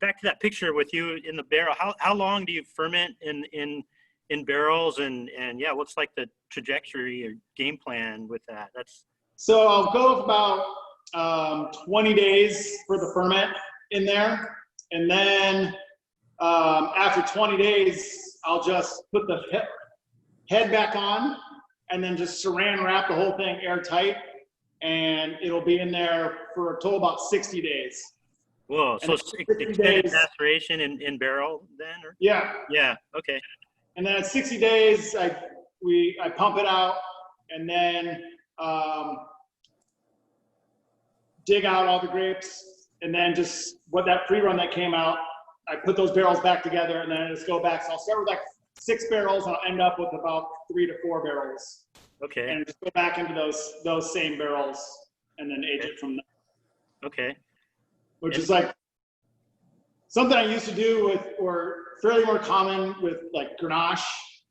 back to that picture with you in the barrel. How long do you ferment in barrels, and yeah, what's like the trajectory or game plan with that? So I'll go about 20 days for the ferment in there, and then after 20 days, I'll just put the head back on, and then just saran wrap the whole thing airtight, and it'll be in there for a total about 60 days. Whoa, so extended maceration in barrel then? Or? Yeah. Yeah, okay. And then at 60 days, I pump it out, and then dig out all the grapes, and then just that pre-run that came out, I put those barrels back together, and then I just go back. So I'll start with like 6 barrels, and I'll end up with about 3 to 4 barrels. Okay. And just go back into those same barrels, and then age it from there. Okay. Which is like something I used to do or fairly more common with like Grenache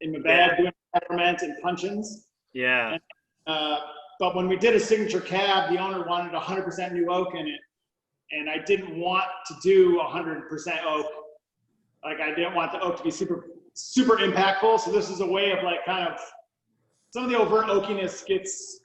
in the bed, doing peppermint and puncheons. Yeah. And, but when we did a signature cab, the owner wanted 100% new oak in it, and I didn't want to do 100% oak. Like I didn't want the oak to be super impactful. So this is a way of like kind of some of the overt oakiness gets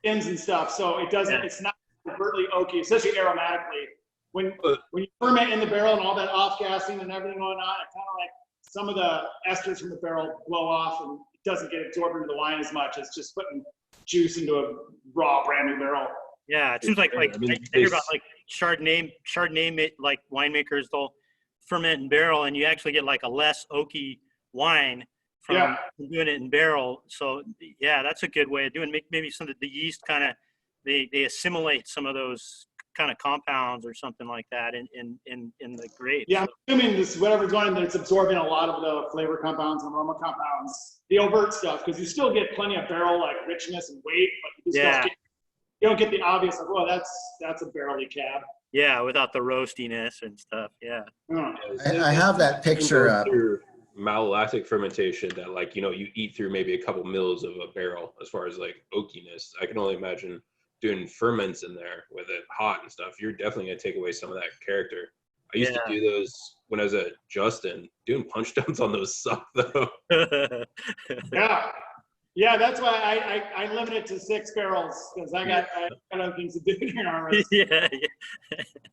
ins and stuff. So it doesn't. Yeah. It's not overtly oaky, especially aromatically. When you ferment in the barrel and all that off gassing and everything going on, it kind of like some of the esters from the barrel blow off, and it doesn't get absorbed into the wine as much. It's just putting juice into a raw, brand new barrel. Yeah, it seems like I hear about like Chardonnay like winemakers, they'll ferment in barrel, and you actually get like a less oaky wine from doing it in barrel. So yeah, that's a good way of doing it. Maybe some of the yeast kind of they assimilate some of those kind of compounds or something like that in the grapes. Yeah, I'm assuming this whatever's going in there, it's absorbing a lot of the flavor compounds and aroma compounds, the overt stuff, because you still get plenty of barrel like richness and weight, but you don't get the obvious like, well, that's a barrely cab. Yeah, without the roastiness and stuff. Yeah. I have that picture up. Malolactic fermentation that like, you eat through maybe a couple mils of a barrel as far as like oakiness. I can only imagine doing ferments in there with it hot and stuff. You're definitely going to take away some of that character. I used to do those when I was at Justin. Doing punch downs on those suck though. Yeah, that's why I limit it to 6 barrels, because I got other things to do here already.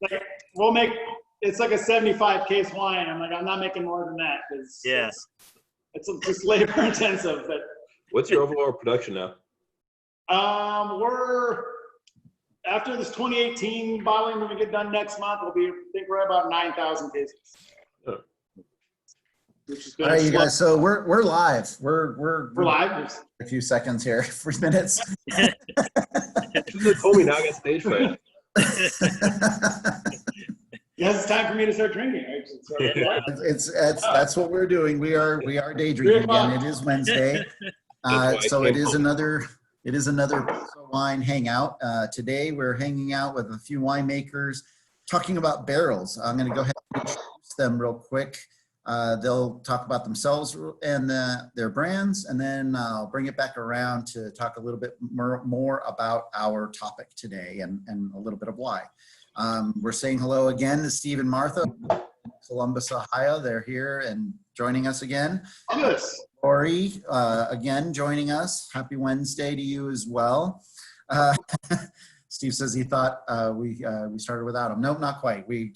Like, it's like a 75 case wine. I'm like, I'm not making more than that, because it's just labor intensive. But what's your overall production now? We're after this 2018 bottling, when we get done next month, I think we're at about 9,000 cases. All right, you guys. So we're live. We're live. A few seconds here, 3 minutes. You told me now I got stage fright. Yes, it's time for me to start drinking. That's what we're doing. We are day drinking again. It is Wednesday, so it is another Paso Wine Hangout. Today we're hanging out with a few winemakers, talking about barrels. I'm going to go ahead and introduce them real quick. They'll talk about themselves and their brands, and then I'll bring it back around to talk a little bit more about our topic today and a little bit of why. We're saying hello again to Steve and Martha, Columbus, Ohio. They're here and joining us again. Yes. Lori, again, joining us. Happy Wednesday to you as well. Steve says he thought we started without him. Nope, not quite. We've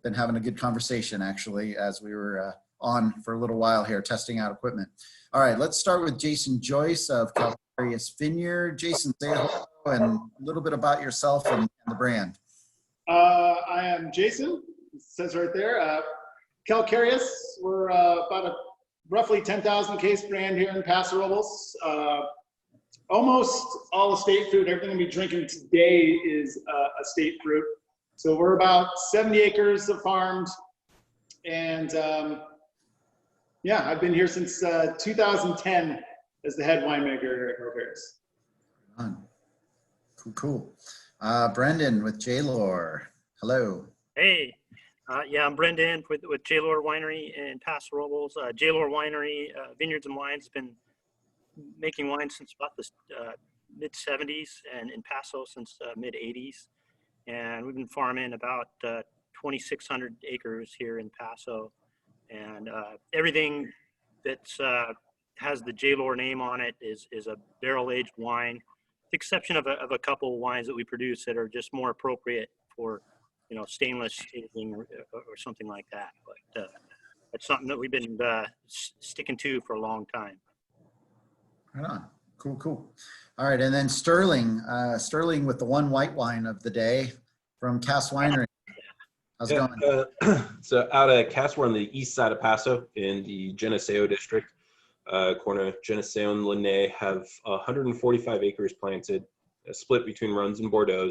been having a good conversation, actually, as we were on for a little while here, testing out equipment. All right, let's start with Jason Joyce of Calcareous Vineyard. Jason, say hello and a little bit about yourself and the brand. I am Jason. It says right there. Calcareous, we're about a roughly 10,000 case brand here in Paso Robles. Almost all estate fruit. Everything we'll be drinking today is estate fruit. So we're about 70 acres of farmed, and I've been here since 2010 as the head winemaker here at Calcareous. Cool. Brenden with Lohr. Hello. Hey. I'm Brenden with Lohr Winery in Paso Robles. Lohr Winery, Vineyards and Wines, has been making wine since about the mid-'70s and in Paso since mid-'80s. And we've been farming about 2,600 acres here in Paso, and everything that's has the Lohr name on it is a barrel-aged wine, with the exception of a couple wines that we produce that are just more appropriate for, stainless aging or something like that. But it's something that we've been sticking to for a long time. Right on. Cool. All right, and then Sterling with the one white wine of the day from Cass Winery. How's it going? So out of Cass, we're on the east side of Paso in the Geneseo district. Corner of Geneseo and Linné, have 145 acres planted, split between Runs and Bordeaux.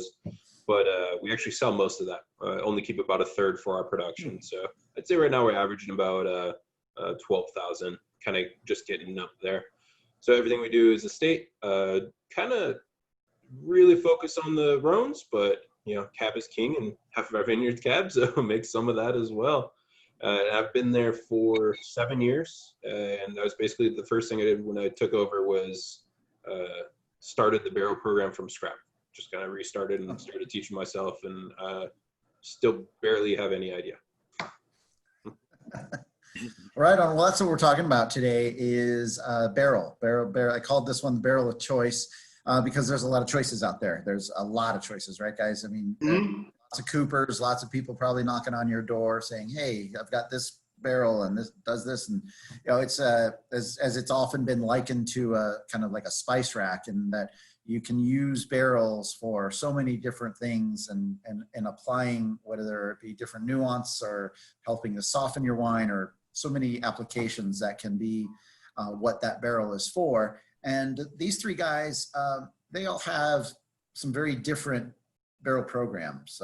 But we actually sell most of that. Only keep about a third for our production. So I'd say right now we're averaging about 12,000, kind of just getting up there. So everything we do is estate, kind of really focus on the Rhones, but cab is king, and half of our vineyard's cab, so make some of that as well. I've been there for 7 years, and that was basically the first thing I did when I took over was started the barrel program from scratch. Just kind of restarted and started teaching myself, and still barely have any idea. Right on. Well, that's what we're talking about today is barrel. I called this one the barrel of choice because there's a lot of choices out there. There's a lot of choices, right, guys? I mean, lots of Coopers, lots of people probably knocking on your door saying, hey, I've got this barrel and this does this. And, it's as it's often been likened to a kind of like a spice rack, in that you can use barrels for so many different things and applying, whether it be different nuance or helping to soften your wine, or so many applications that can be what that barrel is for. And these three guys, they all have some very different barrel programs.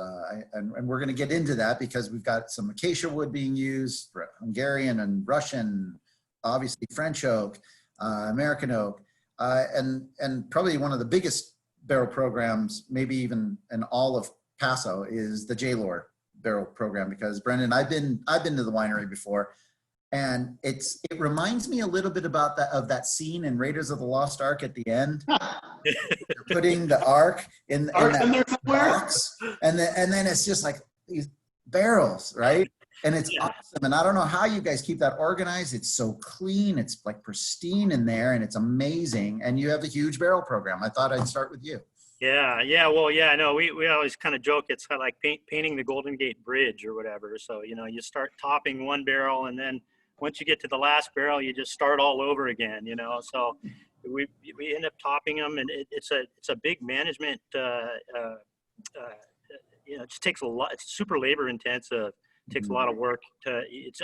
And we're going to get into that because we've got some acacia wood being used, Hungarian and Russian, obviously French oak, American oak, and probably one of the biggest barrel programs, maybe even in all of Paso, is the Lohr barrel program. Because Brenden, I've been to the winery before, and it reminds me a little bit about that scene in Raiders of the Lost Ark at the end. They're putting the Ark in that box, and then it's just like these barrels, right? And it's awesome. And I don't know how you guys keep that organized. It's so clean. It's like pristine in there, and it's amazing. And you have a huge barrel program. I thought I'd start with you. Yeah. Well, yeah, no, we always kind of joke. It's kind of like painting the Golden Gate Bridge or whatever. So, you start topping one barrel, and then once you get to the last barrel, you just start all over again, So we end up topping them, and it's a big management. It just takes a lot. It's super labor intensive. It takes a lot of work it's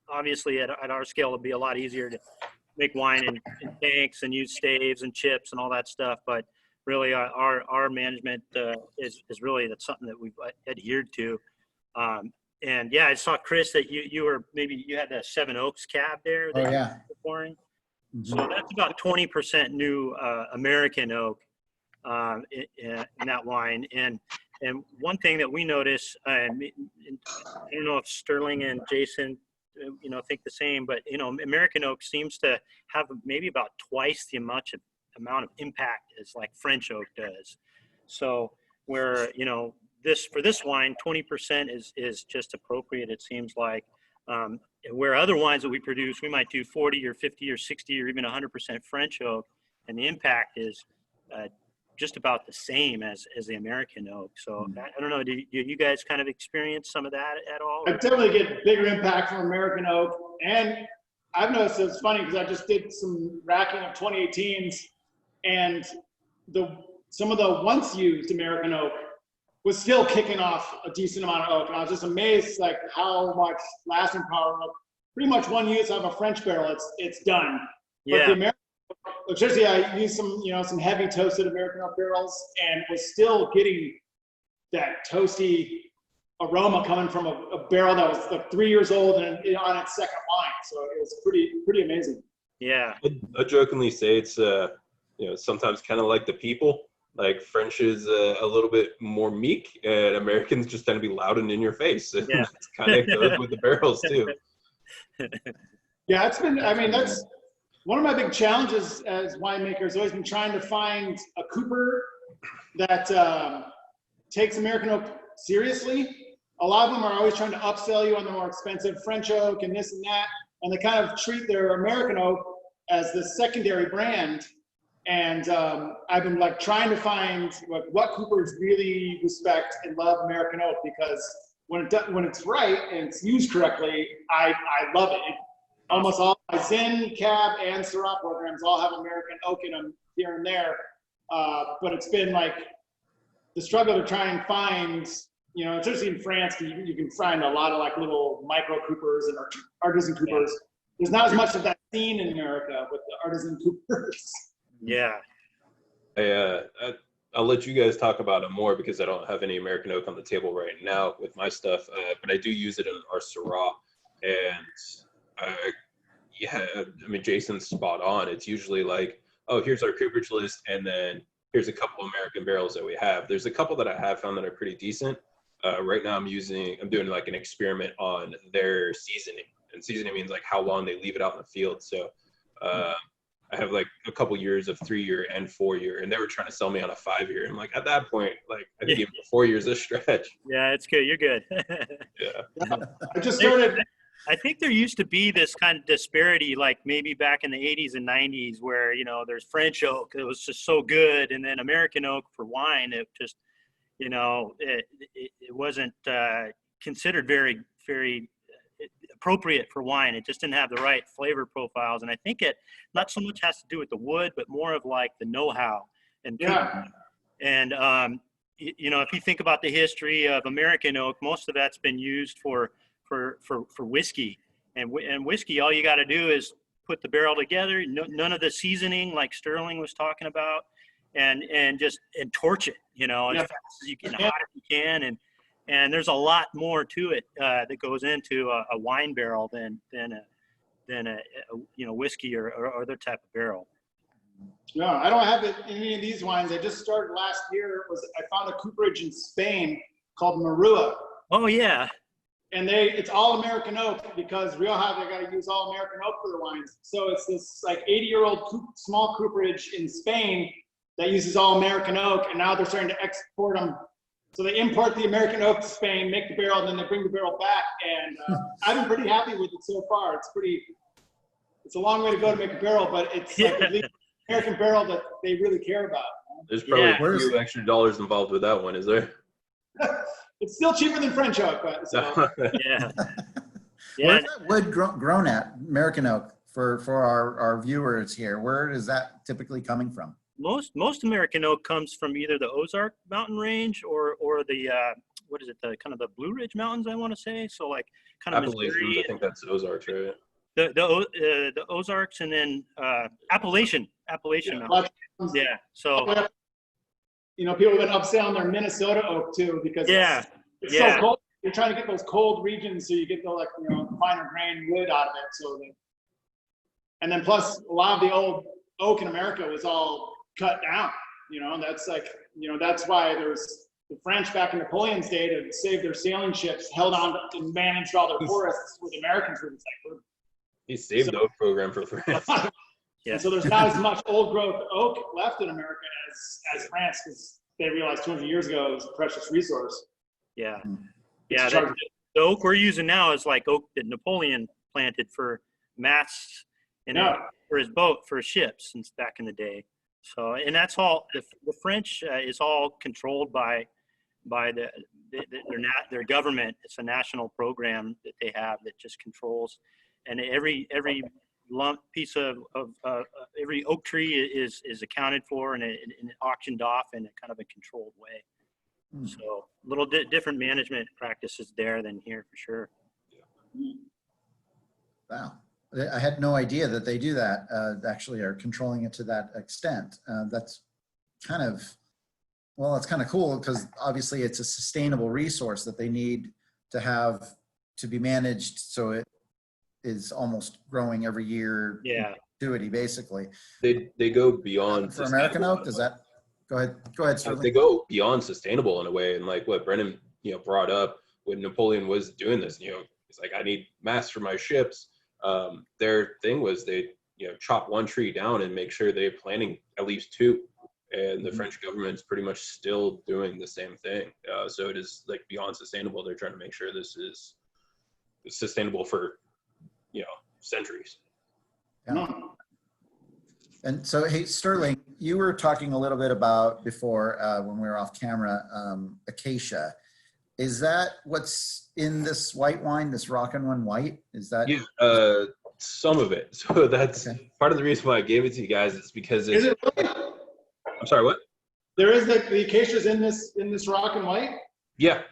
obviously at our scale, it'd be a lot easier to make wine in tanks and use staves and chips and all that stuff. But really, our management is really, that's something that we've adhered to. And yeah, I saw, Chris, that you had the Seven Oaks cab there that you were pouring. So that's about 20% new American oak in that wine. And one thing that we notice, and I don't know if Sterling and Jason, think the same, but American oak seems to have maybe about twice the amount of impact as like French oak does. So where for this wine, 20% is just appropriate, it seems like. Where other wines that we produce, we might do 40 or 50 or 60 or even 100% French oak, and the impact is just about the same as the American oak. So I don't know, do you guys kind of experience some of that at all? I definitely get bigger impact from American oak. And I've noticed it's funny because I just did some racking of 2018s, and some of the once used American oak was still kicking off a decent amount of oak. And I was just amazed like how much lasting power of pretty much one use of a French barrel, it's done. Yeah. But the American electricity, I used some heavy toasted American oak barrels, and was still getting that toasty aroma coming from a barrel that was like 3 years old and on its second wine. So it was pretty amazing. Yeah. I jokingly say it's sometimes kind of like the people. Like French is a little bit more meek, and Americans just tend to be loud and in your face. And Yeah. that's kind of goes with the barrels too. Yeah, that's one of my big challenges as winemakers. Always been trying to find a Cooper that takes American oak seriously. a lot of them are always trying to upsell you on the more expensive French oak and this and that, and they kind of treat their American oak as the secondary brand. And I've been like trying to find what coopers really respect and love American oak, because when it's right and it's used correctly, I love it. Almost all my Zin, Cab, and Syrah programs all have American oak in them here and there. But it's been like the struggle to try and find, you know, especially in France, you can find a lot of like little micro coopers and artisan coopers. Yeah. There's not as much of that scene in America with the artisan coopers. Yeah. I'll let you guys talk about it more, because I don't have any American oak on the table right now with my stuff, but I do use it in our Syrah. And yeah, I mean, Jason's spot on. It's usually like, oh, here's our cooperage list, and then here's a couple American barrels that we have. There's a couple that I have found that are pretty decent. Right now I'm doing like an experiment on their seasoning, and seasoning means like how long they leave it out in the field. So I have like a couple years of 3-year and 4-year, and they were trying to sell me on a 5-year. And like at that point, like I think even 4 years a stretch. Yeah, it's good. You're good. Yeah. I just started. I think there used to be this kind of disparity, like maybe back in the 80s and 90s, where, you know, there's French oak that was just so good, and then American oak for wine, it just, you know, it wasn't considered very, very appropriate for wine. It just didn't have the right flavor profiles. And I think it not so much has to do with the wood, but more of like the know-how. And yeah. And you know, if you think about the history of American oak, most of that's been used for whiskey, and whiskey, all you got to do is put the barrel together, none of the seasoning like Sterling was talking about, and torch it, you know, as fast as you can, hot as you can, and there's a lot more to it that goes into a wine barrel than a you know, whiskey or other type of barrel. No, I don't have it in any of these wines. I just started last year. I found a cooperage in Spain called Marua. Oh yeah. And it's all American oak, because Rioja, they got to use all American oak for their wines. So it's this like 80-year-old small cooperage in Spain that uses all American oak, and now they're starting to export them. So they import the American oak to Spain, make the barrel, and then they bring the barrel back. And I've been pretty happy with it so far. It's a long way to go to make a barrel, but it's like at least an American barrel that they really care about. There's probably a few extra dollars involved with that one, is there? It's still cheaper than French oak, but so. Yeah. Where's that wood grown at, American oak, for our viewers here? Where is that typically coming from? Most American oak comes from either the Ozark mountain range or the what is it, the kind of the Blue Ridge Mountains, I want to say. So like kind of Missouri. I think that's Ozarks, right? The Ozarks, and then Appalachian Mountains. Yeah. So you know, people have been upselling their Minnesota oak too, because it's so cold. You're trying to get those cold regions, so you get the, like, you know, finer grain wood out of it. And then plus a lot of the old oak in America was all cut down. You know, that's like, you know, that's why there's the French back in Napoleon's day to save their sailing ships, held on and managed all their forests, where the Americans were just like, he saved the oak program for France. Yeah. So there's not as much old growth oak left in America as France, because they realized 200 years ago it was a precious resource. Yeah. Yeah. The oak we're using now is like oak that Napoleon planted for masts and for his boat, for his ships, since back in the day. So, and that's all, the French is all controlled by their government. It's a national program that they have that just controls, and every lump piece of every oak tree is accounted for and auctioned off in a kind of a controlled way. So a little different management practices there than here, for sure. Wow. I had no idea that they do that, actually are controlling it to that extent. That's kind of, well, it's kind of cool, because obviously it's a sustainable resource that they need to have to be managed, so it is almost growing every year. Yeah. Perpetuity, basically. They go beyond. For American oak, does that? Go ahead, Sterling. They go beyond sustainable in a way, and like what Brenden, you know, brought up when Napoleon was doing this, you know, it's like, I need masts for my ships. Their thing was they, you know, chop one tree down and make sure they're planting at least two, and the French government's pretty much still doing the same thing. So it is like beyond sustainable. They're trying to make sure this is sustainable for, centuries. Yeah. And so, hey, Sterling, you were talking a little bit about before when we were off camera, acacia. Is that what's in this white wine, this Rockin' One White? Is that? Yeah, some of it. So that's Okay. part of the reason why I gave it to you guys is because it's. Is it? I'm sorry, what? There is the acacias in this rock and white. Yeah.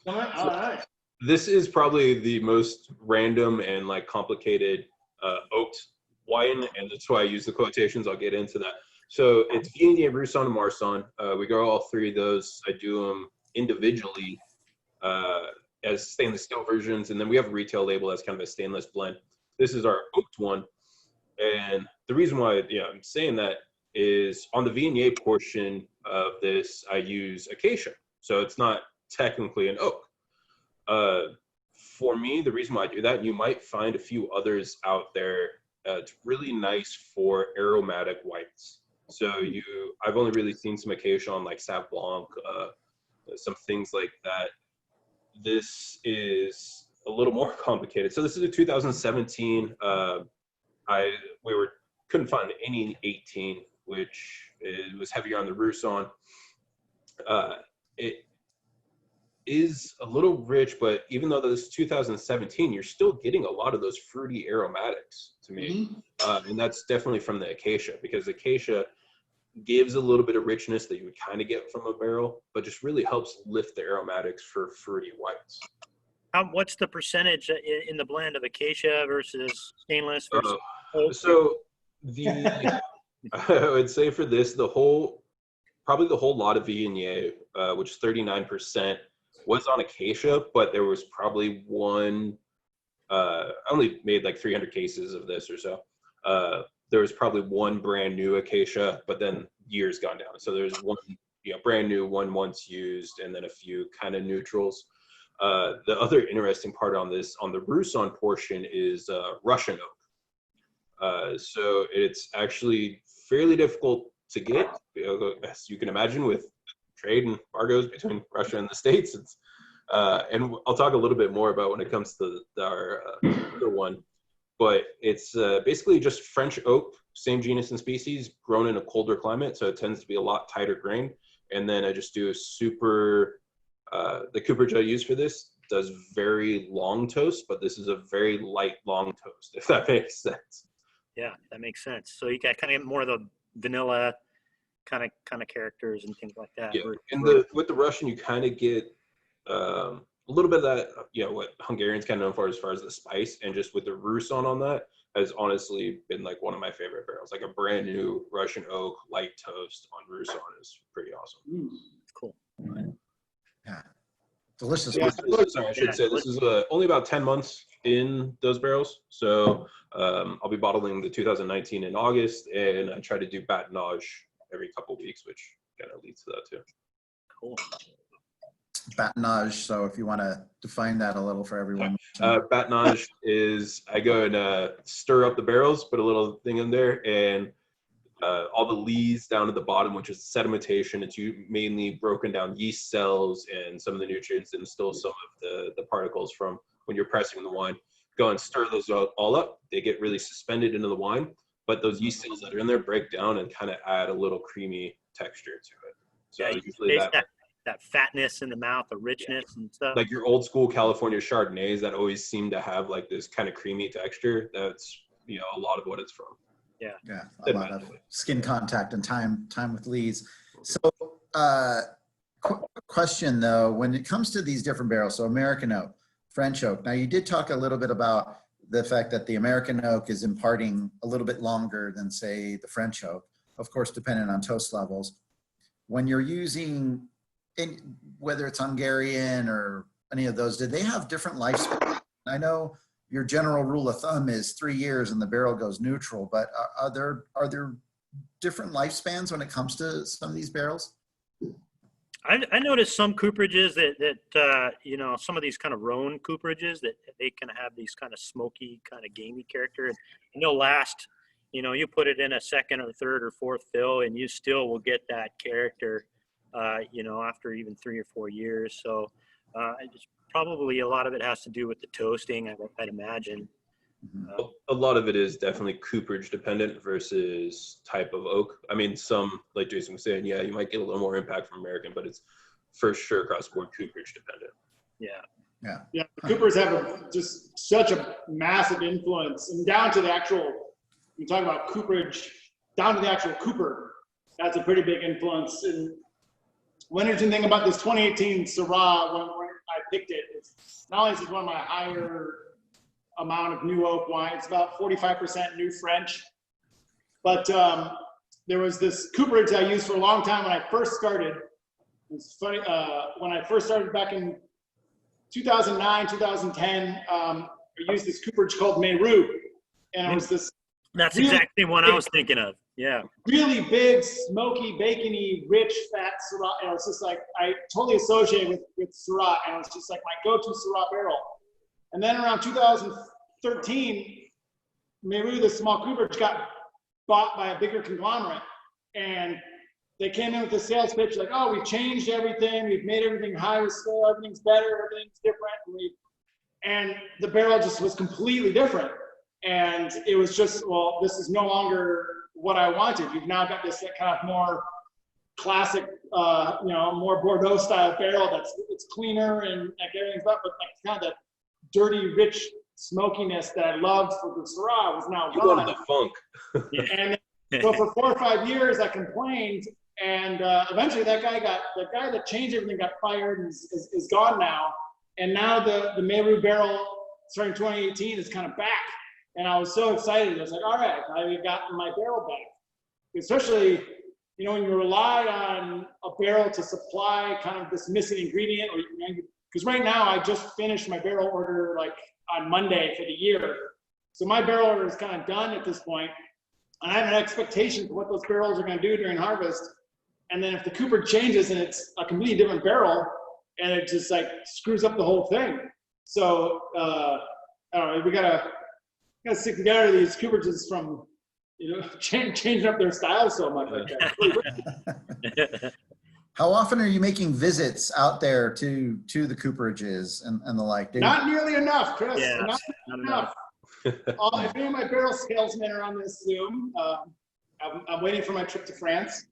All right. This is probably the most random and like complicated oaked wine, and that's why I use the quotations. I'll get into that. So it's Vineyard, Roussanne, and Marsanne. We grow all three of those. I do them individually as stainless steel versions, and then we have a retail label that's kind of a stainless blend. This is our oaked one, and the reason why I'm saying that is on the Vineyard portion of this, I use acacia, so it's not technically an oak. For me, the reason why I do that, and you might find a few others out there, it's really nice for aromatic whites. So I've only really seen some acacia on like Sauv Blanc, some things like that. This is a little more complicated. So this is a 2017. Couldn't find any 18, which was heavier on the Roussanne. It is a little rich, but even though this is 2017, you're still getting a lot of those fruity aromatics to me. And that's definitely from the acacia, because acacia gives a little bit of richness that you would kind of get from a barrel, but just really helps lift the aromatics for fruity whites. What's the percentage in the blend of acacia versus stainless versus oak? So I would say for this, probably the whole lot of Viognier, which is 39%, was on acacia, but there was probably one, I only made like 300 cases of this or so. There was probably one brand new acacia, but then years gone down. So there's one brand new, one once used, and then a few kind of neutrals. The other interesting part on this, on the Roussanne portion, is Russian oak. So it's actually fairly difficult to get, as you can imagine, with trade and embargoes between Russia and the States. And I'll talk a little bit more about when it comes to our other one, but it's basically just French oak, same genus and species, grown in a colder climate, so it tends to be a lot tighter grain. And then I just do a super, the cooperage I use for this does very long toast, but this is a very light long toast, if that makes sense. Yeah, that makes sense. So you got kind of more of the vanilla kind of characters and things like that. Yeah, and with the Russian, you kind of get a little bit of that, what Hungarians kind of known for as the spice, and just with the Roussanne on that has honestly been like one of my favorite barrels. Like a brand new Russian oak light toast on Roussanne is pretty awesome. Cool. Yeah. Delicious. Yeah. Sorry, I should say this is only about 10 months in those barrels. So I'll be bottling the 2019 in August, and I try to do batonnage every couple of weeks, which kind of leads to that too. Cool. Batonnage. So if you want to define that a little for everyone. Batonnage is I go and stir up the barrels, put a little thing in there, and all the lees down at the bottom, which is sedimentation. It's mainly broken down yeast cells and some of the nutrients and still some of the particles from when you're pressing the wine. Go and stir those all up. They get really suspended into the wine, but those yeast cells that are in there break down and kind of add a little creamy texture to it. So Yeah, usually that fatness in the mouth, the richness and stuff. like your old school California Chardonnays that always seem to have like this kind of creamy texture. That's a lot of what it's from. Yeah, a lot of skin contact and time with lees. So question though, when it comes to these different barrels, so American oak, French oak. Now you did talk a little bit about the fact that the American oak is imparting a little bit longer than say the French oak, of course, depending on toast levels. When you're using, whether it's Hungarian or any of those, did they have different lifespans? I know your general rule of thumb is 3 years and the barrel goes neutral, but are there different lifespans when it comes to some of these barrels? I noticed some cooperages that some of these kind of Rhone cooperages that they can have these kind of smoky, kind of gamey character, and they'll last you put it in a second or third or fourth fill, and you still will get that character, after even 3 or 4 years. So it's probably a lot of it has to do with the toasting, I'd imagine. A lot of it is definitely cooperage dependent versus type of oak. I mean, some, like Jason was saying, yeah, you might get a little more impact from American, but it's for sure across the board cooperage dependent. Yeah. Yeah, the Coopers have just such a massive influence, and down to the actual, you talk about cooperage, down to the actual Cooper, that's a pretty big influence. And one interesting thing about this 2018 Syrah, when I picked it, it's not only is it one of my higher amount of new oak wine, it's about 45% new French, but there was this cooperage I used for a long time when I first started. It's funny, when I first started back in 2009, 2010, I used this cooperage called Meru, and it was this. That's really exactly what I was thinking of. Yeah. Really big, smoky, bacony, rich, fat Syrah. And it was just like, I totally associated with Syrah, and it was just like my go-to Syrah barrel. And then around 2013, Meru, the small cooperage, got bought by a bigger conglomerate, and they came in with a sales pitch like, oh, we've changed everything. We've made everything higher scale. Everything's better. Everything's different. And the barrel just was completely different. And it was just, well, this is no longer what I wanted. You've now got this kind of more classic, more Bordeaux style barrel it's cleaner and like everything's up, but like kind of that dirty, rich smokiness that I loved for the Syrah was now You gone. wanted the funk. And so for 4 or 5 years, I complained, and eventually the guy that changed everything got fired and is gone now. And now the Meru barrel, starting 2018, is kind of back. And I was so excited. I was like, all right, I've gotten my barrel back. Especially, when you rely on a barrel to supply kind of this missing ingredient, because right now I just finished my barrel order like on Monday for the year. So my barrel order is kind of done at this point. And I have an expectation for what those barrels are going to do during harvest. And then if the cooper changes and it's a completely different barrel, and it just like screws up the whole thing. So I don't know, we gotta stick together these cooperages from changing up their style so much like that. How often are you making visits out there to the cooperages and the like? Not nearly enough, Chris. Yeah, not enough. If any of my barrel salesmen are on this Zoom, I'm waiting for my trip to France.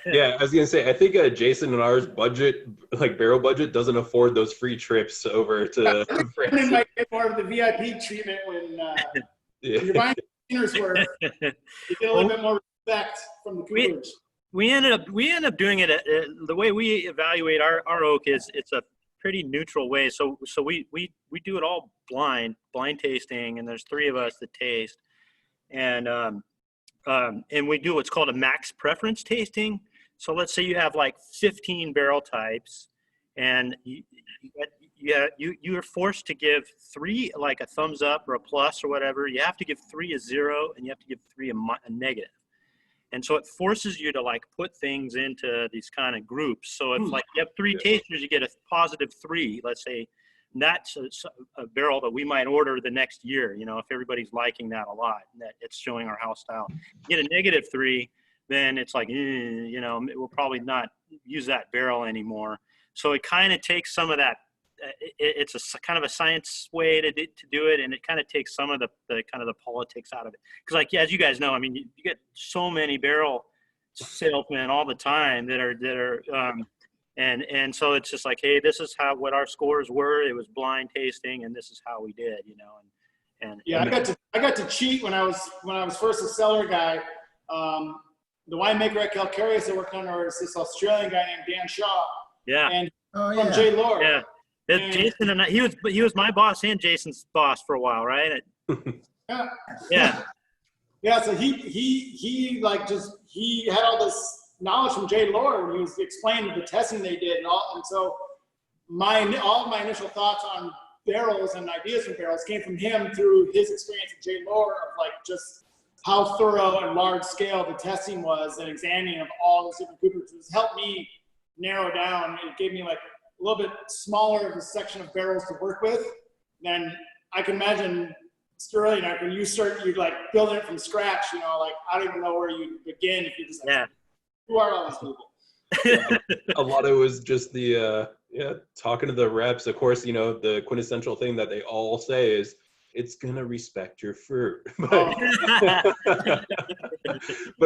Yeah, I was gonna say, I think Jason and ours budget, like barrel budget, doesn't afford those free trips over to France. It might get more of the VIP treatment when you're buying containers where you get a little bit more respect from the cooperage. We end up doing it the way we evaluate our oak is it's a pretty neutral way. So we do it all blind tasting, and there's 3 of us that taste, and we do what's called a max preference tasting. So let's say you have like 15 barrel types, and you are forced to give 3 like a thumbs up or a plus or whatever. You have to give 3 a 0, and you have to give 3 a negative. And so it forces you to like put things into these kind of groups. So if like you have 3 tasters, you get a positive 3, let's say. And that's a barrel that we might order the next year, if everybody's liking that a lot, and that it's showing our house style. You get a negative 3, then it's like, we'll probably not use that barrel anymore. So it kind of takes some of that. It's a kind of a science way to do it, and it kind of takes some of the kind of the politics out of it. Because like, as you guys know, I mean, you get so many barrel salesmen all the time that are and so it's just like, hey, this is what our scores were. It was blind tasting, and this is how we did, and yeah, I got to cheat when I was first a cellar guy. The winemaker at Calcareous I worked under is this Australian guy named Dan Shaw. Yeah. And from J. Lohr. Yeah. Jason and he was my boss and Jason's boss for a while, right? Yeah. Yeah. So he had all this knowledge from J. Lohr, and he was explaining the testing they did and all. And so all of my initial thoughts on barrels and ideas from barrels came from him through his experience at J. Lohr of like just how thorough and large scale the testing was and examining of all those different cooperages helped me narrow down. It gave me like a little bit smaller of a section of barrels to work with. Then I can imagine Sterling, like when you start, you're like building it from scratch, you know, like I don't even know where you begin if you're just like, who are all these people? A lot of it was just the talking to the reps. Of course, you know, the quintessential thing that they all say is it's gonna respect your fruit. But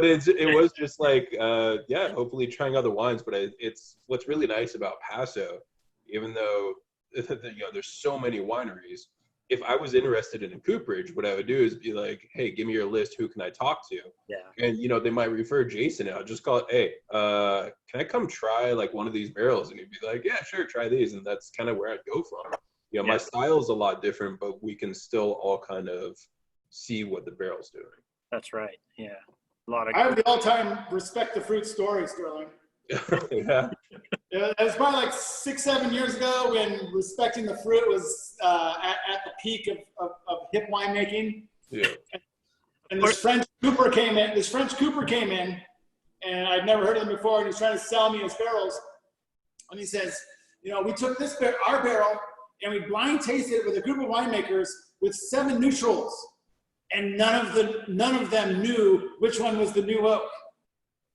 it was just like hopefully trying other wines. But it's what's really nice about Paso, even though you know there's so many wineries. If I was interested in a cooperage, what I would do is be like, hey, give me your list. Who can I talk to? Yeah. And, you know, they might refer Jason. And I'll just call it, hey, can I come try like one of these barrels? And he'd be like, yeah, sure, try these. And that's kind of where I'd go from. You know, my style is a lot different, but we can still all kind of see what the barrel's doing. That's right. Yeah. A lot of. I have the all-time respect the fruit story, Sterling. Yeah. It was probably like 6-7 years ago when respecting the fruit was at the peak of hip winemaking. Yeah. And this French Cooper came in, and I'd never heard of him before, and he's trying to sell me his barrels. And he says, you know, we took our barrel, and we blind tasted it with a group of winemakers with 7 neutrals, and none of them knew which one was the new oak.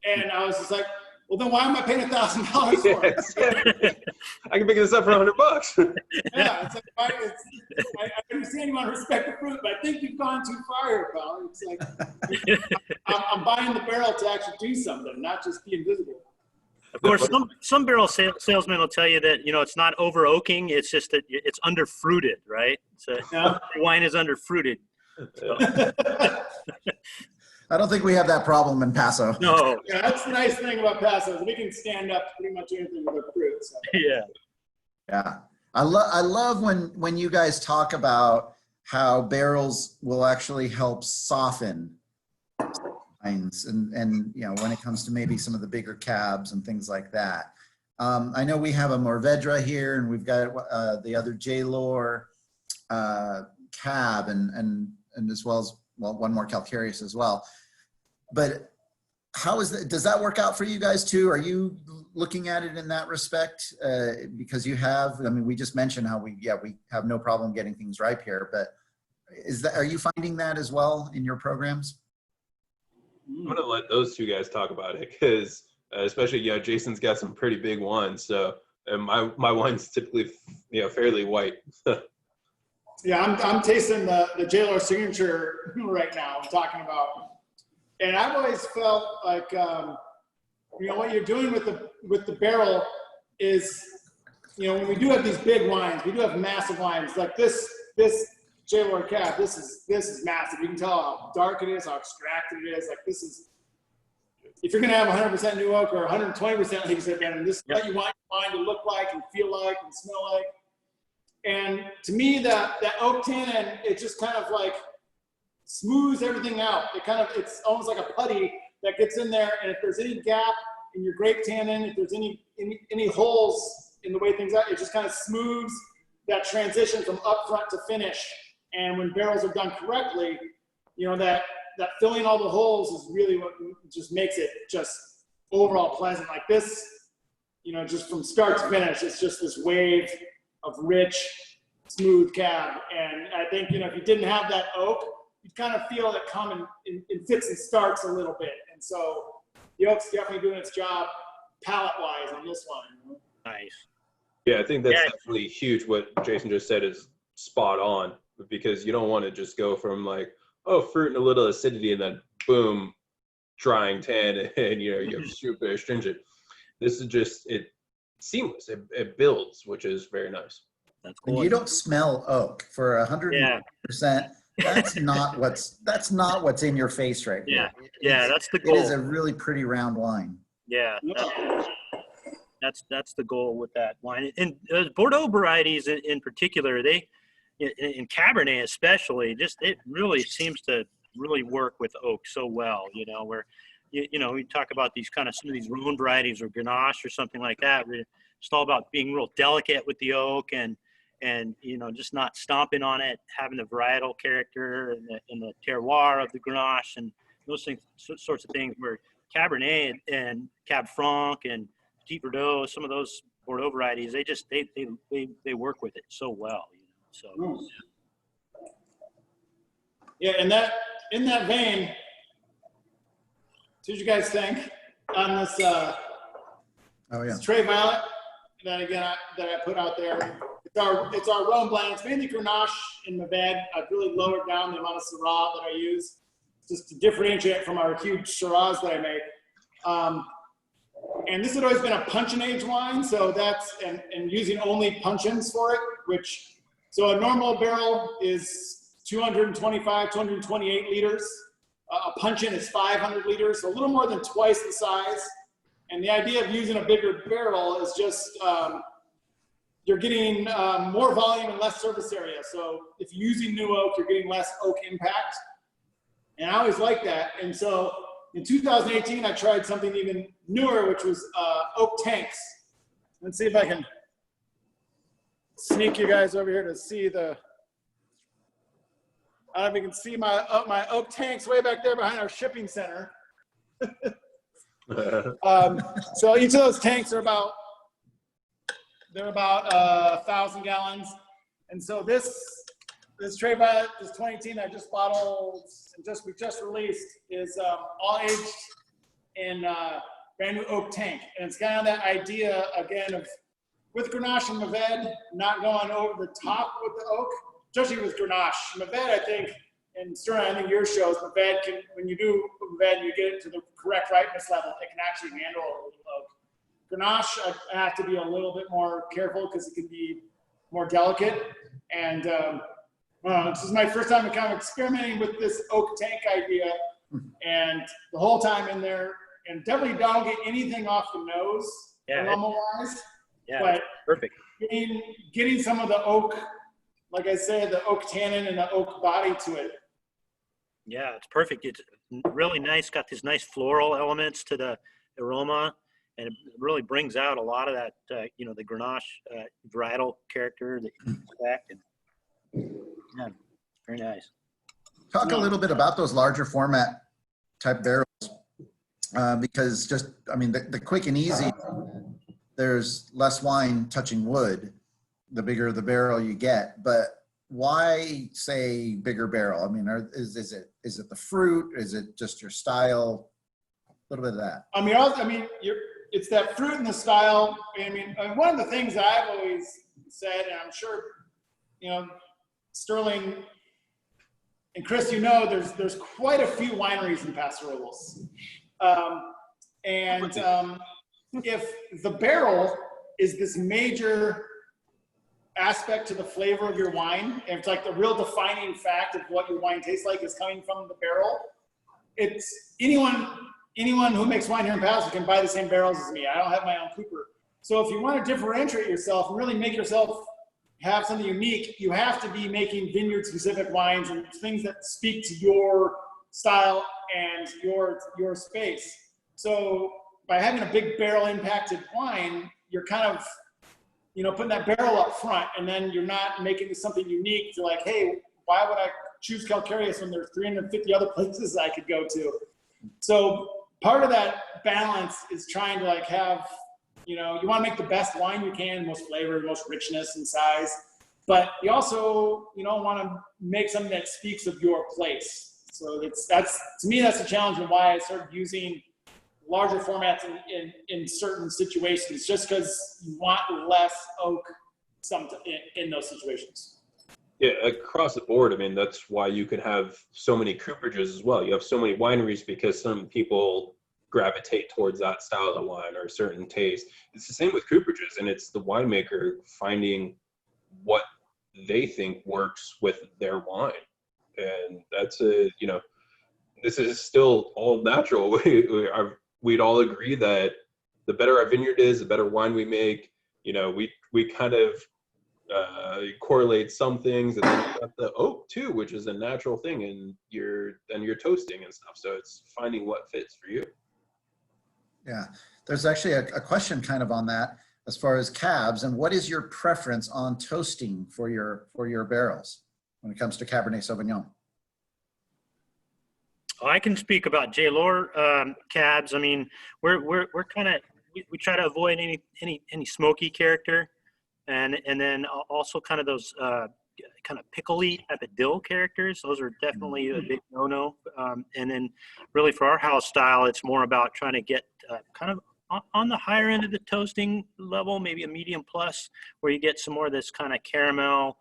And I was just like, well, then why am I paying $1,000 for it? I can pick this up for $100. Yeah, it's like, I understand you want to respect the fruit, but I think you've gone too far here, pal. It's like, I'm buying the barrel to actually do something, not just be invisible. Of course, some barrel salesmen will tell you that, you know, it's not over oaking, it's just that it's under fruited, right? So wine is under fruited. So. I don't think we have that problem in Paso. No. Yeah, that's the nice thing about Paso is we can stand up to pretty much anything with our fruit. So. Yeah. Yeah. I love when you guys talk about how barrels will actually help soften wines and you know, when it comes to maybe some of the bigger cabs and things like that. I know we have a Mourvedre here, and we've got the other Lohr cab and as well as, well, one more Calcareous as well. But how is that? Does that work out for you guys too? Are you looking at it in that respect? Because you have, I mean, we just mentioned how we have no problem getting things ripe here, but are you finding that as well in your programs? I'm going to let those two guys talk about it because especially, you know, Jason's got some pretty big wines. So and my wine's typically, you know, fairly white. Yeah, I'm tasting the Lohr signature right now. I'm talking about, and I've always felt like you know what you're doing with the barrel is, you know, when we do have these big wines, we do have massive wines like this Lohr cab. This is massive. You can tell how dark it is, how extracted it is. Like this is, if you're gonna have 100% new oak or 120%, like you said, Brenden, this is what you want your wine to look like and feel like and smell like. And to me, that oak tannin, it just kind of like smooths everything out. It's almost like a putty that gets in there. And if there's any gap in your grape tannin, if there's any holes in the way things are, it just kind of smooths that transition from upfront to finish. And when barrels are done correctly, you know, that filling all the holes is really what just makes it just overall pleasant. Like this, you know, just from start to finish, it's just this wave of rich, smooth cab. And I think, you know, if you didn't have that oak, you'd kind of feel it come in fits and starts a little bit. And so the oak's definitely doing its job palate-wise on this one. You know? Nice. Yeah, I think that's definitely huge. What Jason just said is spot on, because you don't want to just go from like, oh, fruit and a little acidity and then boom, drying tan and, you know, you're super astringent. This is just, seamless. It builds, which is very nice. That's cool. And you don't smell oak for 100%. That's not what's in your face right now. Yeah, that's the goal. It is a really pretty round wine. Yeah, that's the goal with that wine. And Bordeaux varieties in particular, they in Cabernet especially, just it really seems to really work with oak so well. You know, where you know, we talk about these kind of some of these Rhone varieties or Grenache or something like that. It's all about being real delicate with the oak and you know, just not stomping on it, having the varietal character and the terroir of the Grenache and those things, sorts of things. Where Cabernet and Cab Franc and Petit Verdot, some of those Bordeaux varieties, they work with it so well. You know, so. Yeah, and in that vein, what did you guys think on this this Trey Violet that that I put out there? It's our Rhone blend. It's mainly Grenache and Mourvedre. I've really lowered down the amount of Syrah that I use just to differentiate from our huge Shiraz that I make. And this had always been a punch and age wine, so that's and using only puncheons for it, so a normal barrel is 225, 228 liters. A puncheon is 500 liters, so a little more than twice the size. And the idea of using a bigger barrel is just you're getting more volume and less surface area. So if you're using new oak, you're getting less oak impact. And I always like that. And so in 2018, I tried something even newer, which was oak tanks. Let's see if I can sneak you guys over here to see the, I don't know if you can see my oak tanks way back there behind our shipping center. So each of those tanks are about, they're about 1,000 gallons. And so this Trey Violet, this 2018 I just bottled and we just released is all aged in brand new oak tank. And it's kind of that idea again of with Grenache and Mourvedre, not going over the top with the oak, especially with Grenache. Mourvedre, I think, and Sterling, I think yours shows Mourvedre can, when you do Mourvedre, you get it to the correct ripeness level, it can actually handle a little oak. Grenache, I have to be a little bit more careful because it can be more delicate. And this is my first time kind of experimenting with this oak tank idea. And the whole time in there, and definitely don't get anything off the nose, aroma-wise. Yeah, but perfect. Getting some of the oak, like I said, the oak tannin and the oak body to it. Yeah, it's perfect. It's really nice. Got these nice floral elements to the aroma, and it really brings out a lot of that, the Grenache varietal character that you expect. And yeah, very nice. Talk a little bit about those larger format type barrels, because the quick and easy, there's less wine touching wood, the bigger the barrel you get. But why say bigger barrel? I mean, is it the fruit? Is it just your style? A little bit of that. It's that fruit and the style. One of the things that I've always said, and I'm sure, Sterling and Chris, there's quite a few wineries in Paso Robles. If the barrel is this major aspect to the flavor of your wine, and it's like the real defining fact of what your wine tastes like is coming from the barrel, it's anyone who makes wine here in Paso can buy the same barrels as me. I don't have my own cooper. So if you want to differentiate yourself and really make yourself have something unique, you have to be making vineyard specific wines and things that speak to your style and your space. So by having a big barrel impacted wine, you're kind of, putting that barrel up front, and then you're not making something unique to like, hey, why would I choose Calcareous when there's 350 other places I could go to? So part of that balance is trying to have, you want to make the best wine you can, most flavor, most richness and size, but you also, want to make something that speaks of your place. So that's to me, that's the challenge and why I started using larger formats in certain situations, just because you want less oak in those situations. Yeah, across the board. That's why you can have so many cooperages as well. You have so many wineries because some people gravitate towards that style of wine or a certain taste. It's the same with cooperages, and it's the winemaker finding what they think works with their wine. And that's this is still all natural. We'd all agree that the better our vineyard is, the better wine we make. We kind of correlate some things, and then you got the oak too, which is a natural thing, and you're toasting and stuff. So it's finding what fits for you. Yeah, there's actually a question kind of on that as far as cabs, and what is your preference on toasting for your barrels when it comes to Cabernet Sauvignon? I can speak about Lohr cabs. We're kind of we try to avoid any smoky character, and then also kind of those kind of pickly type of dill characters. Those are definitely a big no-no. And then really for our house style, it's more about trying to get kind of on the higher end of the toasting level, maybe a medium plus, where you get some more of this kind of caramel,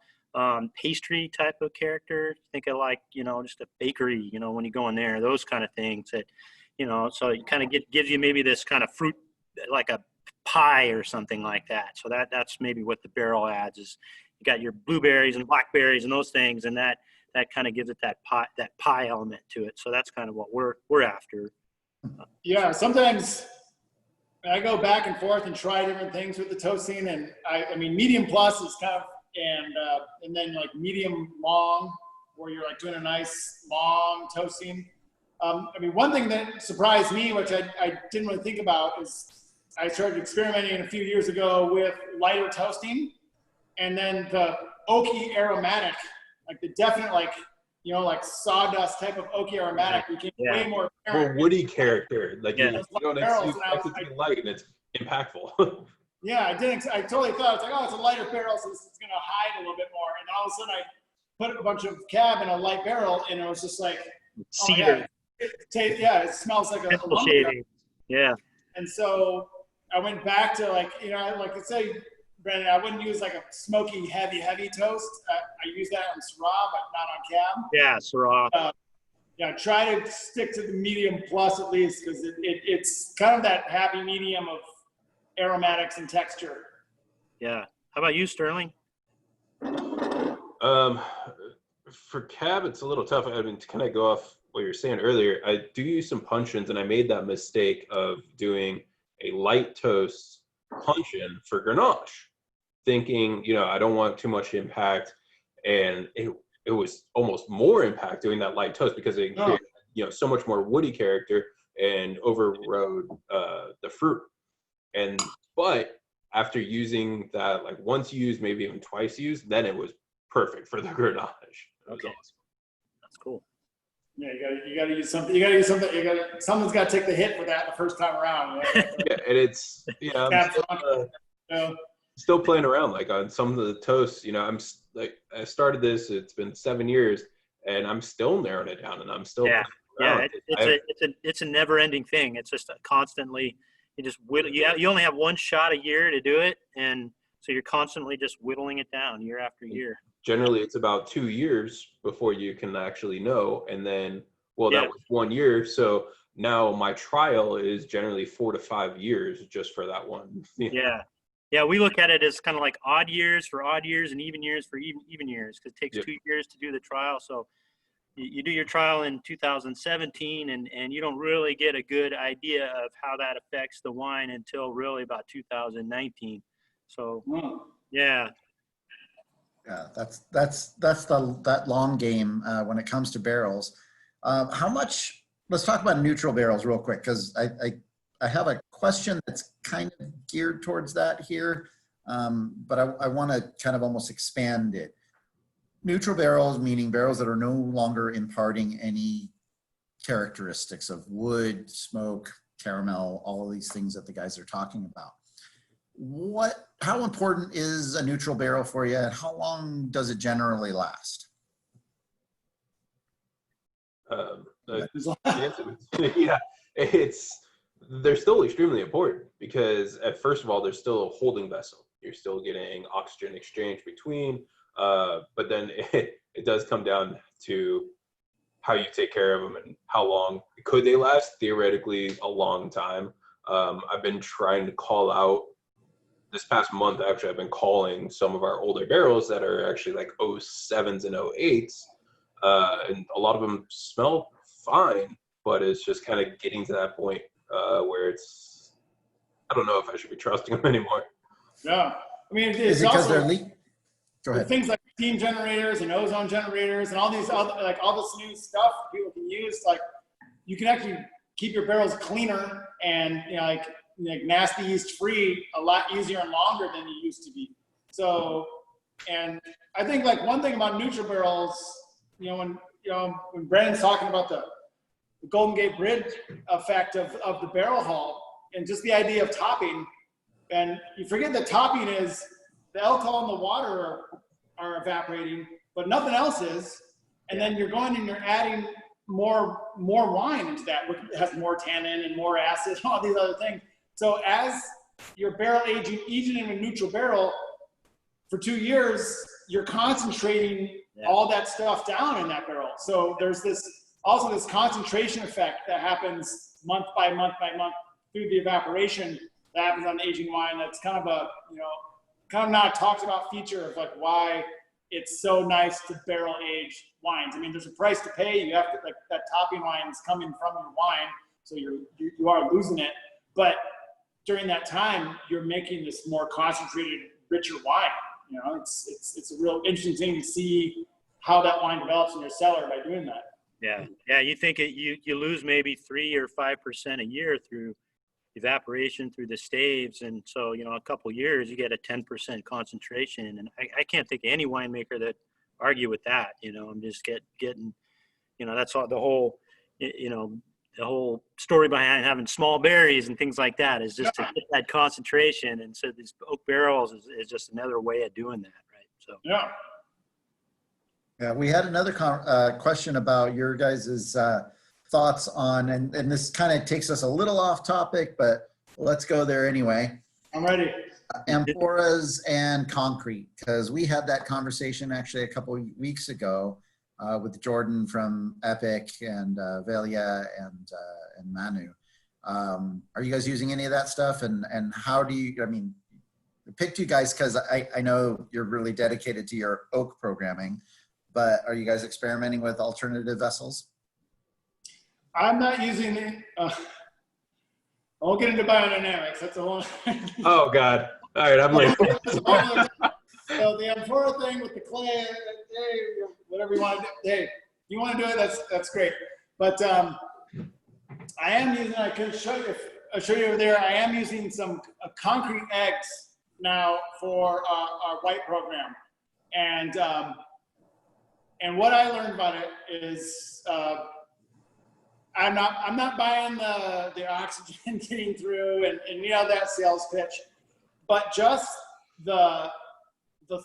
pastry type of character. Think of like, just a bakery, when you go in there, those kind of things that, so it kind of gives you maybe this kind of fruit, like a pie or something like that. So that's maybe what the barrel adds, is you got your blueberries and blackberries and those things, and that kind of gives it that pie element to it. So that's kind of what we're after. Yeah, sometimes I go back and forth and try different things with the toasting, and I mean medium plus is kind of, and then like medium long, where you're like doing a nice long toasting. I mean, one thing that surprised me, which I didn't really think about, is I started experimenting a few years ago with lighter toasting, and then the oaky aromatic, like the definite, like sawdust type of oaky aromatic became way more apparent. More woody character, like you don't barrels, expect it to be light, and it's impactful. Yeah, I totally thought, it's like, oh, it's a lighter barrel, so it's gonna hide a little bit more. And all of a sudden I put a bunch of cab in a light barrel, and it was just like, cedar. It smells like a lumber. Yeah. And so I went back to like I say, Brenden, I wouldn't use like a smoky, heavy toast. I use that on Syrah, but not on cab. Yeah, Syrah. Try to stick to the medium plus at least, because it's kind of that happy medium of aromatics and texture. Yeah. How about you, Sterling? For cab, it's a little tough. I mean, to kind of go off what you were saying earlier, I do use some puncheons, and I made that mistake of doing a light toast puncheon for Grenache, thinking, I don't want too much impact, and it was almost more impact doing that light toast, because it created, so much more woody character and overrode the fruit. But after using that, like once used, maybe even twice used, then it was perfect for the Grenache. It was awesome. That's cool. Yeah, you gotta use something. Someone's got to take the hit for that the first time around. Yeah, and it's I'm still playing around like on some of the toasts. I'm like, I started this. It's been 7 years, and I'm still narrowing it down, and I'm still it's a never-ending thing. It's just constantly. You just whittle. You only have one shot a year to do it, and so you're constantly just whittling it down year after year. Generally, it's about 2 years before you can actually know, and then that was 1 year. So now my trial is generally 4 to 5 years just for that one. Yeah. We look at it as kind of like odd years for odd years and even years for even years, because it takes 2 years to do the trial. So you do your trial in 2017, and you don't really get a good idea of how that affects the wine until really about 2019. So yeah, that's that long game when it comes to barrels. How much? Let's talk about neutral barrels real quick, because I have a question that's kind of geared towards that here, but I want to kind of almost expand it. Neutral barrels, meaning barrels that are no longer imparting any characteristics of wood, smoke, caramel, all of these things that the guys are talking about. How important is a neutral barrel for you, and how long does it generally last? They're still extremely important, because first of all, there's still a holding vessel. You're still getting oxygen exchange between, but then it does come down to how you take care of them and how long could they last. Theoretically, a long time. I've been trying to call out this past month. Actually, I've been calling some of our older barrels that are actually like 07s and 08s, and a lot of them smell fine, but it's just kind of getting to that point where I don't know if I should be trusting them anymore. Yeah, I mean, Is it because they're leak? Go ahead. Things like steam generators and ozone generators and all these other, like all this new stuff people can use. Like, you can actually keep your barrels cleaner and like nasty yeast free a lot easier and longer than you used to be. So, and I think like one thing about neutral barrels, when Brendan's talking about the Golden Gate Bridge effect of the barrel hull and just the idea of topping, and you forget that topping is the alcohol and the water are evaporating, but nothing else is. And then you're going and you're adding more wine into that, which has more tannin and more acid, all these other things. So as your barrel aging in a neutral barrel for 2 years, you're concentrating all that stuff down in that barrel. So there's also this concentration effect that happens month by month through the evaporation that happens on aging wine. That's kind of not a talked about feature of like why it's so nice to barrel age wines. I mean, there's a price to pay. You have to, like, that topping wine is coming from your wine, so you are losing it. But during that time, you're making this more concentrated, richer wine. You know, it's a real interesting thing to see how that wine develops in your cellar by doing that. Yeah. You think you lose maybe 3 or 5% a year through evaporation through the staves, and so a couple years you get a 10% concentration, and I can't think of any winemaker that argue with that. I'm just getting that's all the whole the whole story behind having small berries and things like that is just to get that concentration, and so these oak barrels is just another way of doing that, right? So yeah, we had another question about your guys's thoughts on, and this kind of takes us a little off topic, but let's go there anyway. I'm ready. Amphoras and concrete, because we had that conversation actually a couple of weeks ago with Jordan from Epic and Velia and Manu. Are you guys using any of that stuff? And how do you, I picked you guys because I know you're really dedicated to your oak programming, but are you guys experimenting with alternative vessels? I'm not using it. I won't get into biodynamics. That's a whole. Oh God! All right, I'm like. So the amphora thing with the clay, hey, whatever you want to do. Hey, you want to do it? That's great. But I am using. I can show you. I'll show you over there. I am using some concrete eggs now for our white program, and what I learned about it is. I'm not buying the oxygen getting through and that sales pitch, but just the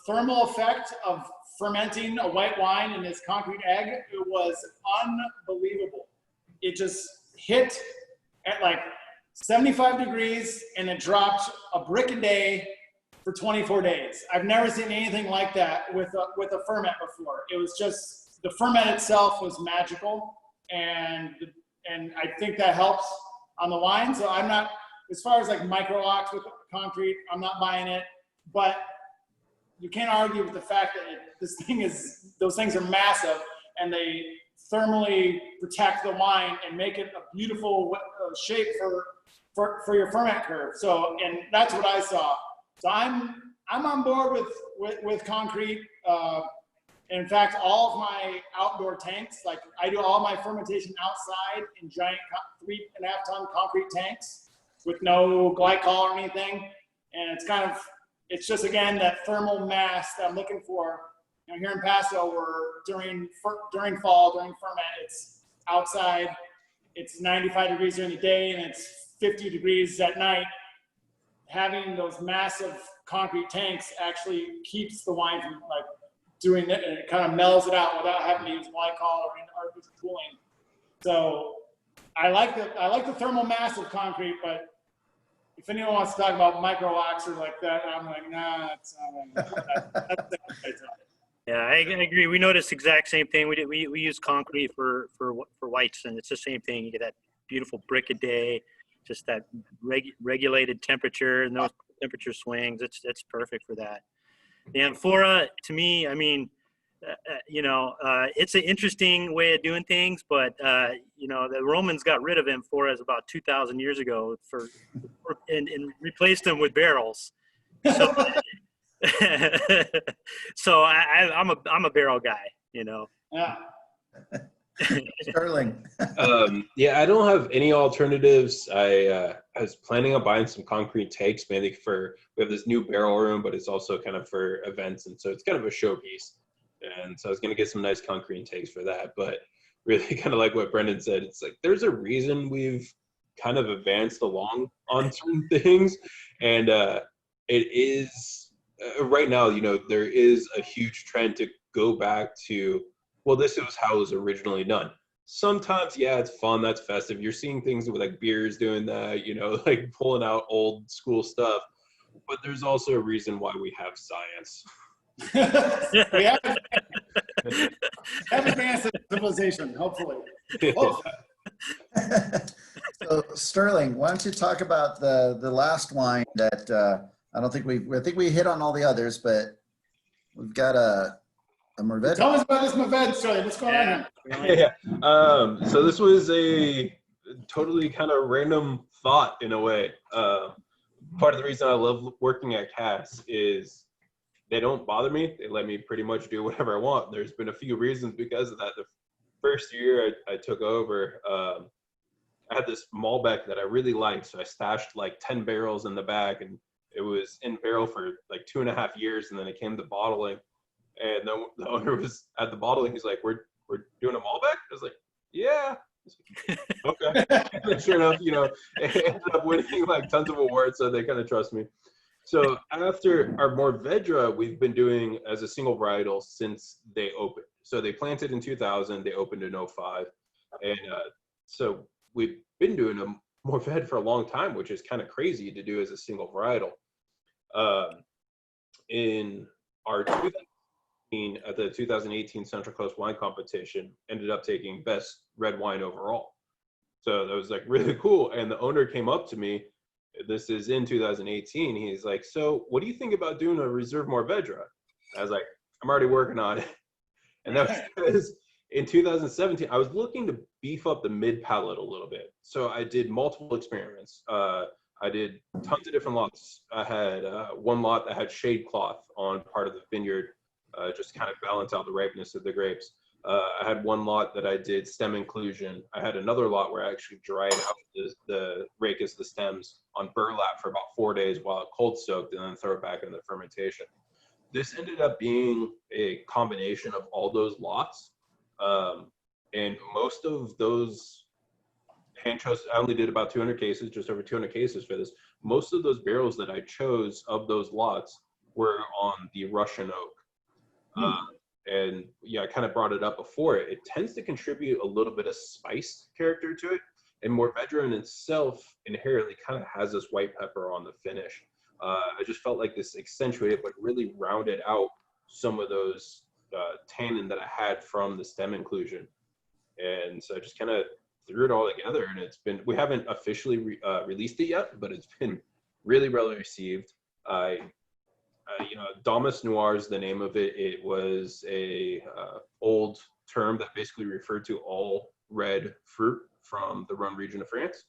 thermal effect of fermenting a white wine in this concrete egg, it was unbelievable. It just hit at like 75 degrees and it dropped a brick a day for 24 days. I've never seen anything like that with a ferment before. It was just, the ferment itself was magical, and I think that helps on the wine. So I'm not, as far as like micro ox with concrete, I'm not buying it, but you can't argue with the fact that those things are massive, and they thermally protect the wine and make it a beautiful shape for your ferment curve. So, and that's what I saw. So I'm on board with concrete. In fact, all of my outdoor tanks, like I do all my fermentation outside in giant 3.5-ton concrete tanks with no glycol or anything. And it's just, again, that thermal mass that I'm looking for. Here in Paso, during fall, during ferment, it's outside, it's 95 degrees during the day and it's 50 degrees at night. Having those massive concrete tanks actually keeps the wine from doing it, and it kind of mellows it out without having to use glycol or artificial cooling. So I like the thermal mass of concrete, but if anyone wants to talk about micro ox or like that, I'm like, nah, that's Yeah, I agree. We noticed the exact same thing. We use concrete for whites, and it's the same thing. You get that beautiful brick a day, just that regulated temperature, and those temperature swings. It's perfect for that. The amphora, to me, it's an interesting way of doing things, but the Romans got rid of amphoras about 2,000 years ago and replaced them with barrels. So, so I'm a barrel guy, Yeah. Sterling. Yeah, I don't have any alternatives. I was planning on buying some concrete tanks, mainly we have this new barrel room, but it's also kind of for events, and so it's kind of a showpiece. And so I was going to get some nice concrete tanks for that. But really, kind of like what Brenden said, it's like there's a reason we've kind of advanced along on certain things, and it is right now, you know, there is a huge trend to go back to, well, this was how it was originally done. Sometimes, yeah, it's fun, that's festive. You're seeing things with like beers doing that, you know, like pulling out old school stuff. But there's also a reason why we have science. We have advanced civilization, hopefully. So Sterling, why don't you talk about the last wine that I think we hit on all the others, but we've got a Mourvedre. Tell us about this Mourvedre, Sterling. What's going on here? Yeah. So this was a totally kind of random thought in a way. Part of the reason I love working at Cass is they don't bother me. They let me pretty much do whatever I want. There's been a few reasons because of that. The first year I took over, I had this Malbec that I really liked. So I stashed like 10 barrels in the back, and it was in barrel for like 2.5 years. And then it came to bottling, and the owner was at the bottling. He's like, we're doing a Malbec? I was like, yeah. Okay. And sure enough, you know, it ended up winning like tons of awards, so they kind of trust me. So after our Mourvedre, we've been doing as a single varietal since they opened. So they planted in 2000, they opened in 05. And so we've been doing a Mourvedre for a long time, which is kind of crazy to do as a single varietal. In our 2018, at the 2018 Central Coast Wine Competition, ended up taking best red wine overall. So that was like really cool. And the owner came up to me, this is in 2018. He's like, so what do you think about doing a Reserve Mourvedre? I was like, I'm already working on it. And that was because in 2017, I was looking to beef up the mid palate a little bit. So I did multiple experiments. I did tons of different lots. I had one lot that had shade cloth on part of the vineyard, just kind of balance out the ripeness of the grapes. I had one lot that I did stem inclusion. I had another lot where I actually dried out the rachis, the stems, on burlap for about 4 days while it cold soaked, and then throw it back into the fermentation. This ended up being a combination of all those lots. And most of those hand chose, I only did about 200 cases, just over 200 cases for this. Most of those barrels that I chose of those lots were on the Russian oak. And yeah, I kind of brought it up before. It tends to contribute a little bit of spice character to it. And Mourvedre in itself inherently kind of has this white pepper on the finish. I just felt like this accentuated but really rounded out some of those tannin that I had from the stem inclusion. And so I just kind of threw it all together, and it's been, we haven't officially released it yet, but it's been really well received. You know, Damas Noir is the name of it. It was a old term that basically referred to all red fruit from the Rhone region of France.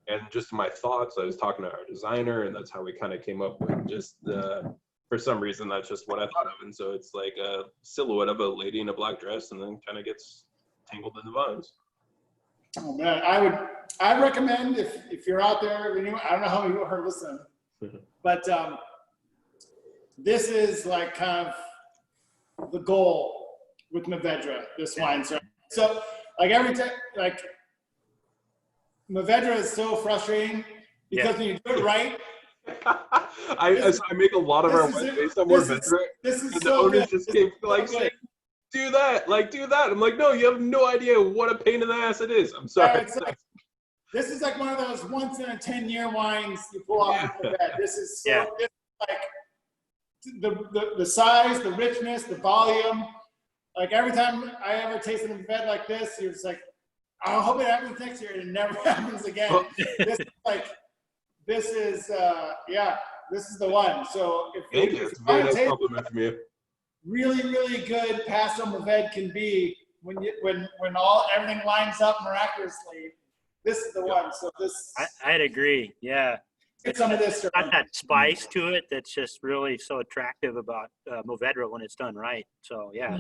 And just my thoughts, I was talking to our designer, and that's how we kind of came up with just for some reason, that's just what I thought of. And so it's like a silhouette of a lady in a black dress, and then kind of gets tangled in the vines. Oh man, I'd recommend if you're out there, I don't know how many are listening, but this is like kind of the goal with Mourvedre, this wine. So like every time, like Mourvedre is so frustrating because when you do it right. I make a lot of our wines based on Mourvedre. This is and so the owners good. just keep like saying, do that. I'm like, no, you have no idea what a pain in the ass it is. I'm sorry. This is like one of those once in a 10-year wines you pull off the bed. This is so this is like the size, the richness, the volume. Like every time I ever taste it in bed like this, you're just like, I hope it happens next year, and it never happens again. This is like, this is the one. So if it's a very nice compliment from you. Really, really good Paso Mourvedre can be when everything lines up miraculously. This is the one. So this. I'd agree. Yeah. Get some of this. Got that spice to it that's just really so attractive about Mourvedre when it's done right. So yeah,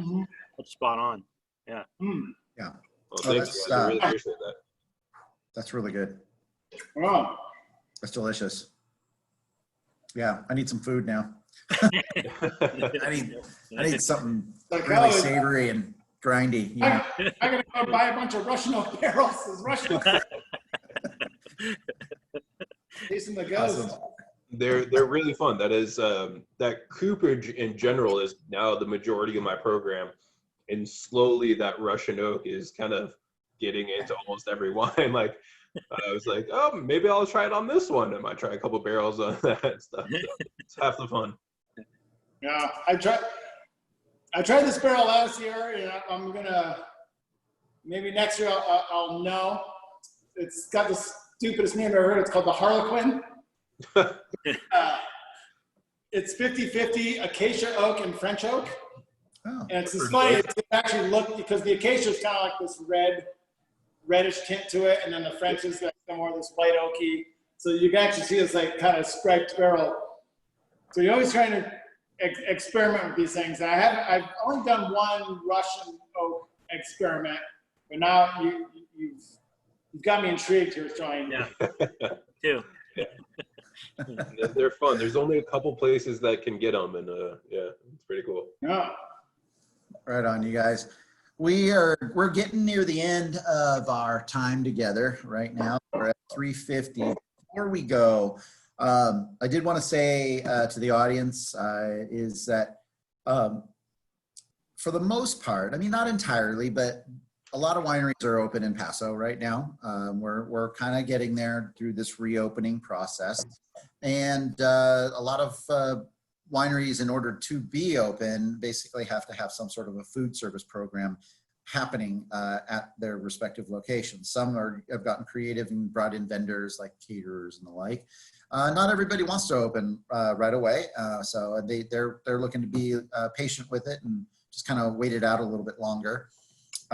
that's spot on. Yeah. Yeah. Well, thanks, guys. I really appreciate that. That's really good. Wow. That's delicious. Yeah, I need some food now. I need something really savory and grindy. You know? I gotta go buy a bunch of Russian oak barrels. Russian oak. Tasting the ghost. Awesome. They're really fun. That is that cooperage in general is now the majority of my program, and slowly that Russian oak is kind of getting into almost every wine. Like I was like, oh, maybe I'll try it on this one. I might try a couple barrels on that and stuff. So it's half the fun. Yeah, I tried this barrel last year, and I'm gonna maybe next year I'll know. It's got the stupidest name I've ever heard. It's called the Harlequin. It's 50-50 acacia oak and French oak. Oh, And it's funny, it actually look, because the acacia is kind of like this reddish tint to it, and then the French is like more of this white oaky. So you can actually see this like kind of striped barrel. So you're always trying to experiment with these things. And I've only done one Russian oak experiment, but now you've got me intrigued here, Joyce. Yeah, too. They're fun. There's only a couple places that can get them, and yeah, it's pretty cool. Yeah. Right on, you guys. We're getting near the end of our time together right now. We're at 3:50. Before we go, I did want to say to the audience is that for the most part, I mean, not entirely, but a lot of wineries are open in Paso right now. We're kind of getting there through this reopening process. And a lot of wineries, in order to be open, basically have to have some sort of a food service program happening at their respective locations. Some have gotten creative and brought in vendors like caterers and the like. Not everybody wants to open right away, so they're looking to be patient with it and just kind of wait it out a little bit longer.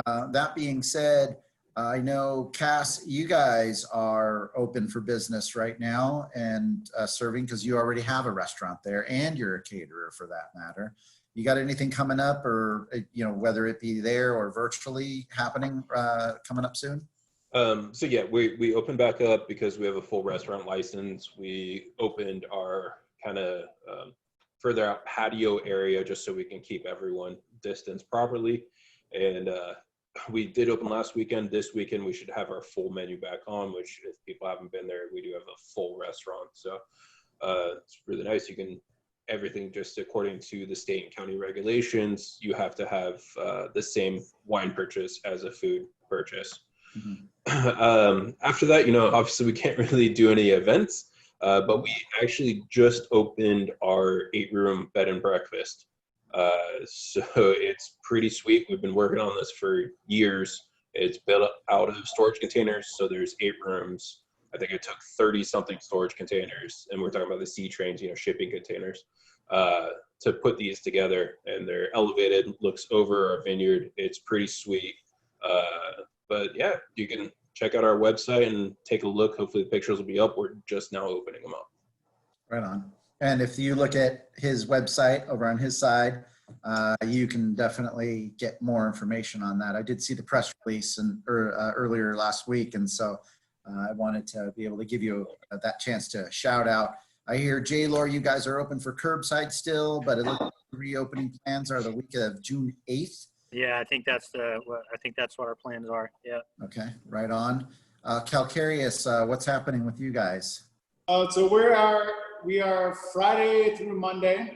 That being said, I know, Cass, you guys are open for business right now and serving, because you already have a restaurant there and you're a caterer for that matter. You got anything coming up, or whether it be there or virtually happening coming up soon? So yeah, we opened back up because we have a full restaurant license. We opened our kind of further out patio area just so we can keep everyone distanced properly. And we did open last weekend. This weekend we should have our full menu back on, which if people haven't been there, we do have a full restaurant. So it's really nice. You can, everything just according to the state and county regulations, you have to have the same wine purchase as a food purchase. Mm-hmm. After that, obviously we can't really do any events, but we actually just opened our 8-room bed and breakfast. So it's pretty sweet. We've been working on this for years. It's built out of storage containers. So there's 8 rooms. I think it took 30 something storage containers, and we're talking about the C trains, shipping containers, to put these together, and they're elevated, looks over our vineyard. It's pretty sweet. But yeah, you can check out our website and take a look. Hopefully the pictures will be up. We're just now opening them up. Right on. And if you look at his website over on his side, you can definitely get more information on that. I did see the press release earlier last week, and so I wanted to be able to give you that chance to shout out. I hear Lohr, you guys are open for curbside still, but it looks like the reopening plans are the week of June 8th. Yeah, I think that's what our plans are. Yeah. Okay, right on. Calcareous, what's happening with you guys? So we are Friday through Monday,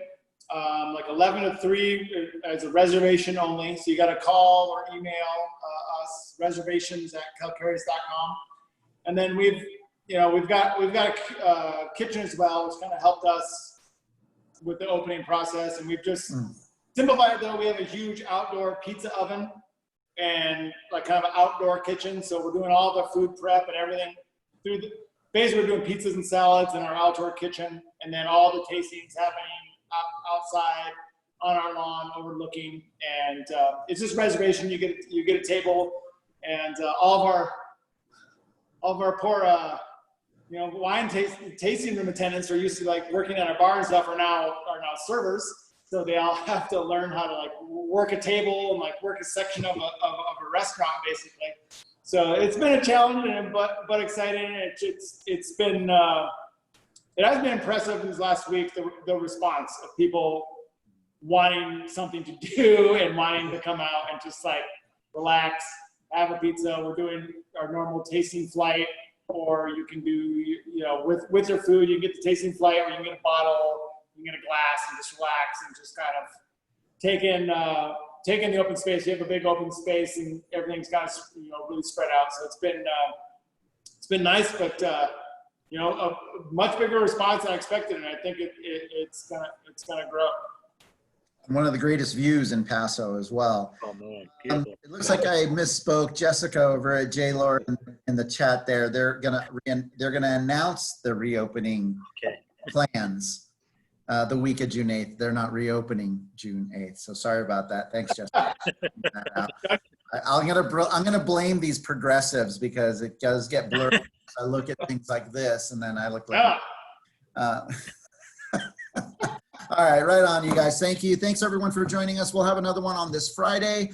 like 11 to 3 as a reservation only. So you got to call or email us, reservations@calcareous.com. And then we've got a kitchen as well, which kind of helped us with the opening process. And we've just simplified it though. We have a huge outdoor pizza oven and like kind of an outdoor kitchen. So we're doing all the food prep and everything through basically we're doing pizzas and salads in our outdoor kitchen, and then all the tastings happening outside on our lawn overlooking. And it's just reservation. You get a table, and all of our poor wine tasting room attendants are used to like working at our bar and stuff are now servers. So they all have to learn how to like work a table and like work a section of a restaurant basically. So it's been a challenge, but exciting. It's been it has been impressive this last week, the response of people wanting something to do and wanting to come out and just like relax, have a pizza. We're doing our normal tasting flight or you can do, you know, with your food, you can get the tasting flight, or you can get a bottle, you can get a glass, and just relax and just kind of take in the open space. You have a big open space, and everything's kind of, you know, really spread out. So it's been nice, but you know, a much bigger response than I expected, and I think it's gonna grow. One of the greatest views in Paso as well. Oh man, beautiful. It looks like I misspoke. Jessica over at Lohr in the chat there. They're gonna announce the reopening plans the week of June 8th. They're not reopening June 8th. So sorry about that. Thanks, Jessica. I'm gonna blame these progressives because it does get blurry. I look at things like this, and then I look like. All right, right on, you guys. Thank you. Thanks, everyone, for joining us. We'll have another one on this Friday.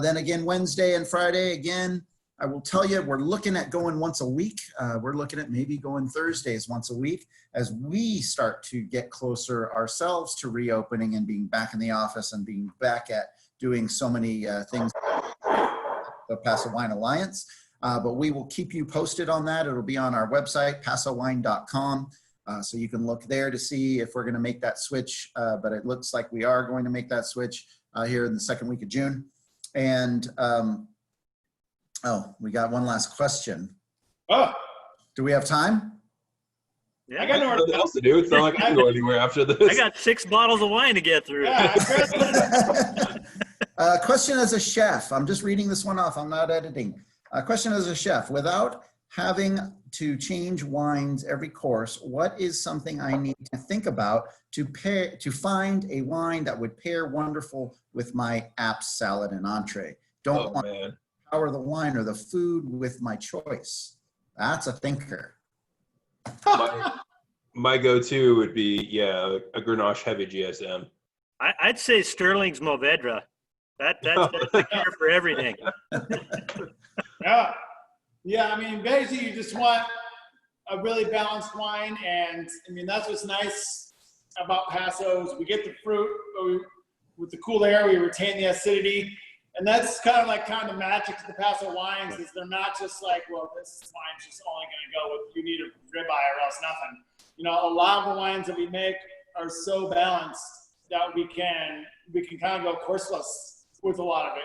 Then again, Wednesday and Friday again. I will tell you, we're looking at going once a week. We're looking at maybe going Thursdays once a week as we start to get closer ourselves to reopening and being back in the office and being back at doing so many things. The Paso Wine Alliance. But we will keep you posted on that. It'll be on our website, pasowine.com. So you can look there to see if we're going to make that switch. But it looks like we are going to make that switch here in the second week of June. And oh, we got one last question. Oh, do we have time? Yeah, I got nothing else to do. It's not like I can go anywhere after this. I got 6 bottles of wine to get through. yeah, Question as a chef. I'm just reading this one off. I'm not editing. Question as a chef. Without having to change wines every course, what is something I need to think about to find a wine that would pair wonderful with my apps, salad, and entree? Don't want to power the wine or the food with my choice. That's a thinker. My go-to would be, a Grenache heavy GSM. I'd say Sterling's Mourvedre. That's the cure for everything. Yeah, I mean, basically you just want a really balanced wine, and I mean, that's what's nice about Paso's. We get the fruit, but with the cool air, we retain the acidity, and that's kind of the magic of the Paso wines is they're not just like, well, this wine's just only going to go with, you need a ribeye or else nothing. You know, a lot of the wines that we make are so balanced that we can kind of go courseless with a lot of it.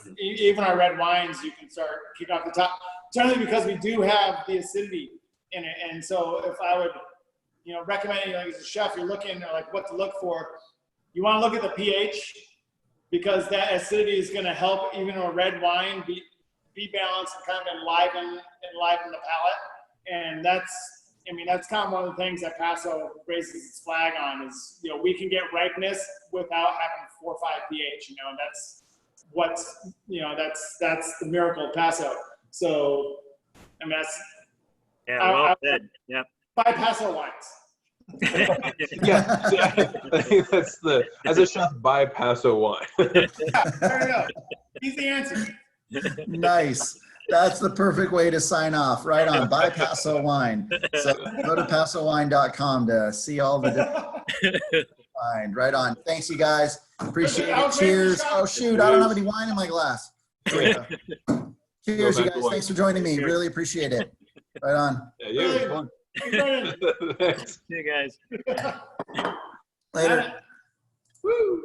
And even our red wines, you can start kick off the top, generally because we do have the acidity in it. And so if I would, recommend, as a chef, you're looking at what to look for, you want to look at the pH, because that acidity is going to help even a red wine be balanced and kind of enliven the palate. And that's kind of one of the things that Paso raises its flag on is, we can get ripeness without having 4 or 5 pH. That's the miracle of Paso. So, that's well said. Yep. 5 Paso wines. I think as a chef, buy Paso wine. There you go. Easy answer. Nice. That's the perfect way to sign off. Right on. Buy Paso wine. So go to pasowine.com to see all the different wine. Right on. Thanks, you guys. Appreciate it. Cheers. Oh, shoot. I don't have any wine in my glass. Cheers, you guys. Thanks for joining me. Really appreciate it. Right on. Yeah, it was fun. Thanks. Thanks. See you guys. Later. Woo.